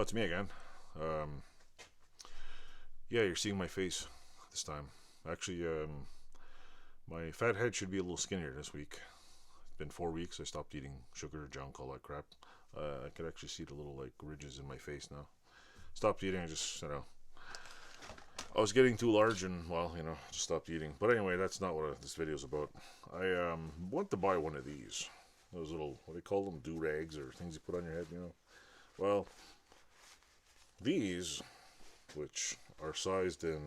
it's me again. Yeah, you're seeing my face this time. Actually, my fat head should be a little skinnier this week. It's been 4 weeks. I stopped eating sugar, junk, all that crap. I could actually see the little like ridges in my face now. Stopped eating. I just, I was getting too large and well, just stopped eating. But anyway, that's not what this video is about. I want to buy one of these. Those little, what do you call them? Do-rags or things you put on your head, Well, these, which are sized in,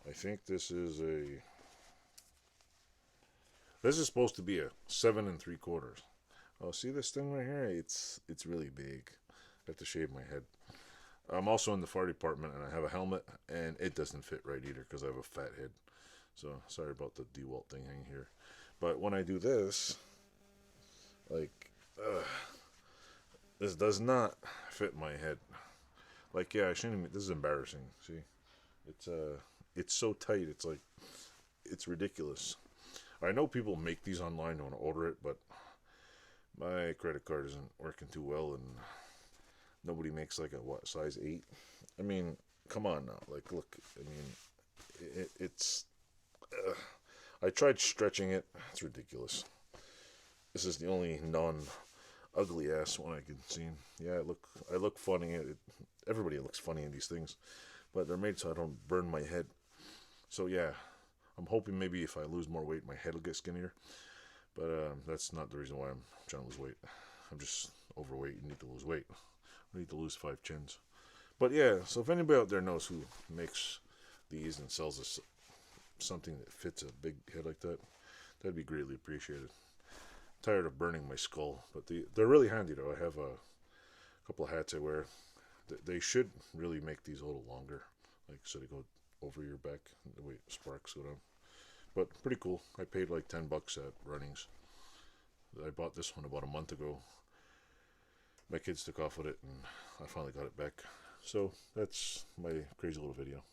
I think this is supposed to be a 7 3/4. Oh, see this thing right here? It's really big. I have to shave my head. I'm also in the fire department and I have a helmet and it doesn't fit right either because I have a fat head. So sorry about the DeWalt thing hanging here. But when I do this, like, this does not fit my head. Like, yeah, I shouldn't even, this is embarrassing. See, it's so tight. It's like, it's ridiculous. I know people make these online. I want to order it, but my credit card isn't working too well, and nobody makes like a size 8. I mean, come on now. Like, look. I mean, it's. I tried stretching it. It's ridiculous. This is the only non-ugly ass one I can see. Yeah, I look funny. Everybody looks funny in these things, but they're made so I don't burn my head. So yeah, I'm hoping maybe if I lose more weight, my head will get skinnier. But that's not the reason why I'm trying to lose weight. I'm just overweight and need to lose weight. I need to lose 5 chins. But yeah, so if anybody out there knows who makes these and sells us something that fits a big head like that, that'd be greatly appreciated. Tired of burning my skull, but they're really handy though. I have a couple of hats I wear. They should really make these a little longer, like so they go over your back, the way sparks go down. But pretty cool. I paid like $10 at Runnings. I bought this one about a month ago. My kids took off with it, and I finally got it back. So that's my crazy little video.